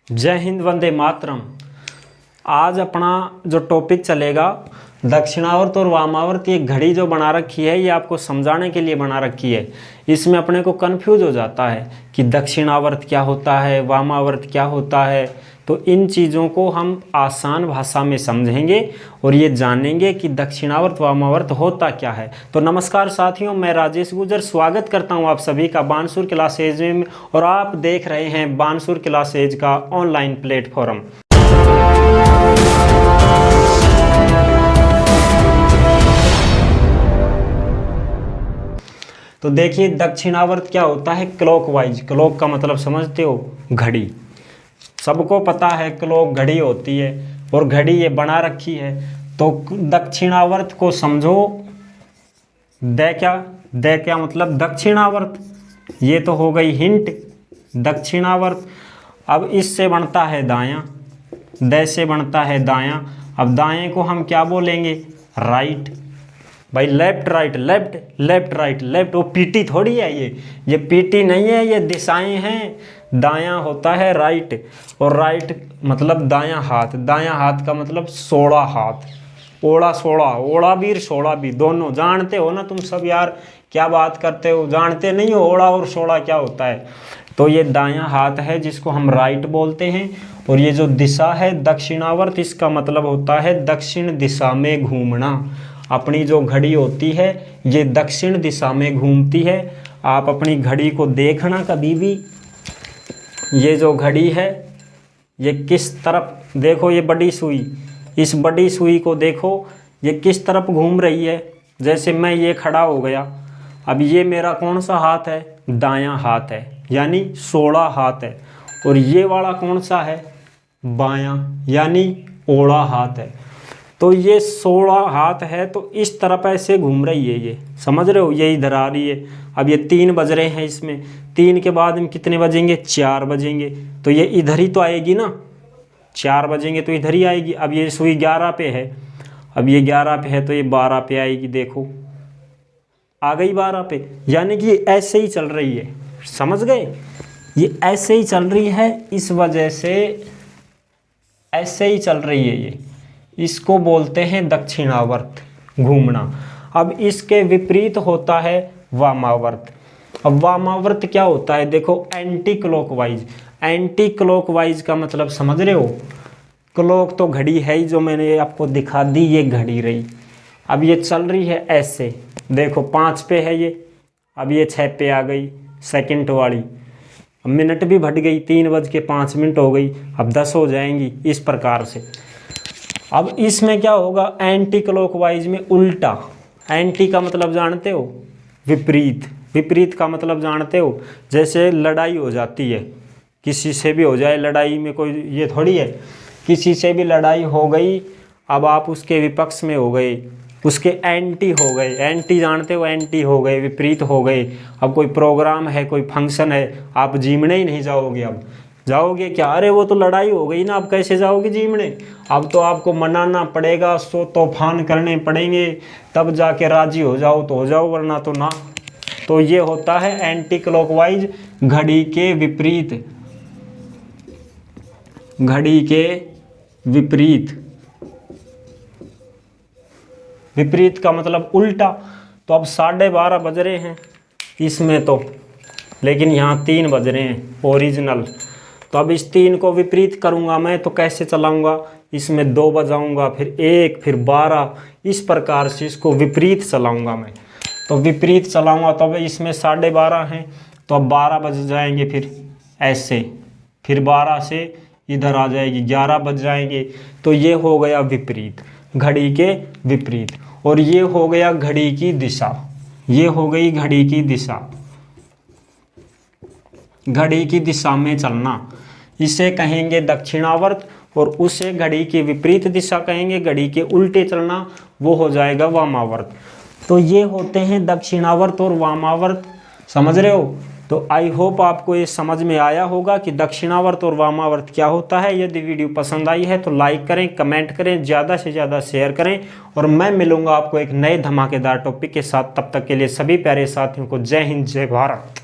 जय हिंद, वंदे मातरम। आज अपना जो टॉपिक चलेगा दक्षिणावर्त और वामावर्त। ये घड़ी जो बना रखी है ये आपको समझाने के लिए बना रखी है। इसमें अपने को कंफ्यूज हो जाता है कि दक्षिणावर्त क्या होता है, वामावर्त क्या होता है। तो इन चीज़ों को हम आसान भाषा में समझेंगे और ये जानेंगे कि दक्षिणावर्त वामावर्त होता क्या है। तो नमस्कार साथियों, मैं राजेश गुजर स्वागत करता हूं आप सभी का बानसूर क्लासेज में, और आप देख रहे हैं बानसूर क्लासेज का ऑनलाइन प्लेटफॉर्म। तो देखिए दक्षिणावर्त क्या होता है। क्लॉकवाइज, क्लॉक का मतलब समझते हो, घड़ी। सबको पता है क्लॉक घड़ी होती है और घड़ी ये बना रखी है। तो दक्षिणावर्त को समझो। द क्या मतलब दक्षिणावर्त। ये तो हो गई हिंट, दक्षिणावर्त। अब इससे बनता है दायां, द से बनता है दायां। अब दाएं को हम क्या बोलेंगे? राइट। भाई left right, left left right left. वो पीटी थोड़ी है, ये पीटी नहीं है, ये दिशाएं हैं। दायां होता है राइट, और राइट मतलब दायां हाथ। दायां हाथ का मतलब 16 हाथ। ओड़ा 16, ओड़ा बीर 16 भी, दोनों जानते हो ना तुम सब यार। क्या बात करते हो, जानते नहीं हो ओड़ा और 16 क्या होता है? तो ये दायां हाथ है जिसको हम राइट बोलते हैं। और ये जो दिशा है दक्षिणावर्त, इसका मतलब होता है दक्षिण दिशा में घूमना। अपनी जो घड़ी होती है ये दक्षिण दिशा में घूमती है। आप अपनी घड़ी को देखना कभी भी, ये जो घड़ी है ये किस तरफ, देखो ये बड़ी सुई, इस बड़ी सुई को देखो ये किस तरफ घूम रही है। जैसे मैं ये खड़ा हो गया, अब ये मेरा कौन सा हाथ है? दायां हाथ है, यानी 16 हाथ है। और ये वाला कौन सा है? बायां, यानी ओड़ा हाथ है। तो ये 16 हाथ है, तो इस तरफ ऐसे घूम रही है ये, समझ रहे हो? ये इधर आ रही है। अब ये 3 बज रहे हैं, इसमें 3 के बाद हम कितने बजेंगे? 4 बजेंगे। तो ये इधर ही तो आएगी ना, 4 बजेंगे तो इधर ही आएगी। अब ये सुई 11 पे है, अब ये 11 पे है तो ये 12 पे आएगी। देखो आ गई 12 पे, यानी कि ये ऐसे ही चल रही है। समझ गए? ये ऐसे ही चल रही है, इस वजह से ऐसे ही चल रही है ये। इसको बोलते हैं दक्षिणावर्त, घूमना। अब इसके विपरीत होता है वामावर्त। अब वामावर्त क्या होता है? देखो एंटी क्लॉकवाइज। एंटी क्लॉकवाइज का मतलब समझ रहे हो? क्लॉक तो घड़ी है ही, जो मैंने आपको दिखा दी, ये घड़ी रही। अब ये चल रही है ऐसे, देखो 5 पे है ये, अब ये 6 पे आ गई सेकंड वाली। अब मिनट भी बढ़ गई, 3:05 हो गई, अब 10 हो जाएंगी, इस प्रकार से। अब इसमें क्या होगा? एंटी क्लॉकवाइज में उल्टा। एंटी का मतलब जानते हो? विपरीत। विपरीत का मतलब जानते हो? जैसे लड़ाई हो जाती है, किसी से भी हो जाए लड़ाई में, कोई ये थोड़ी है, किसी से भी लड़ाई हो गई, अब आप उसके विपक्ष में हो गए, उसके एंटी हो गए। एंटी जानते हो? एंटी हो गए, विपरीत हो गए। अब कोई प्रोग्राम है, कोई फंक्शन है, आप जिमने ही नहीं जाओगे। अब जाओगे क्या? अरे वो तो लड़ाई हो गई ना, अब कैसे जाओगे जिमने? अब तो आपको मनाना पड़ेगा, सो तूफान करने पड़ेंगे, तब जाके राजी हो जाओ तो हो जाओ, वरना तो ना। तो ये होता है एंटी क्लॉकवाइज, घड़ी के विपरीत। घड़ी के विपरीत। विपरीत का मतलब उल्टा। तो अब 12:30 बज रहे हैं इसमें तो, लेकिन यहाँ 3 बज रहे हैं ओरिजिनल। तो अब इस 3 को विपरीत करूँगा मैं तो कैसे चलाऊँगा? इसमें 2 बजाऊँगा, फिर 1, फिर 12, इस प्रकार से इसको विपरीत चलाऊँगा मैं। तो विपरीत चलाऊँगा तो अब इसमें 12:30 हैं, तो अब 12 बज जाएंगे, फिर ऐसे, फिर 12 से इधर आ जाएगी, 11 बज जाएंगे। तो ये हो गया विपरीत, घड़ी के विपरीत। और ये हो गया घड़ी की दिशा। ये हो गई घड़ी की दिशा, घड़ी की दिशा में चलना, इसे कहेंगे दक्षिणावर्त। और उसे घड़ी की विपरीत दिशा कहेंगे, घड़ी के उल्टे चलना, वो हो जाएगा वामावर्त। तो ये होते हैं दक्षिणावर्त और वामावर्त, समझ रहे हो? तो आई होप आपको ये समझ में आया होगा कि दक्षिणावर्त और वामावर्त क्या होता है। यदि वीडियो पसंद आई है तो लाइक करें, कमेंट करें, ज़्यादा से ज़्यादा शेयर करें। और मैं मिलूंगा आपको एक नए धमाकेदार टॉपिक के साथ। तब तक के लिए सभी प्यारे साथियों को जय हिंद, जय भारत।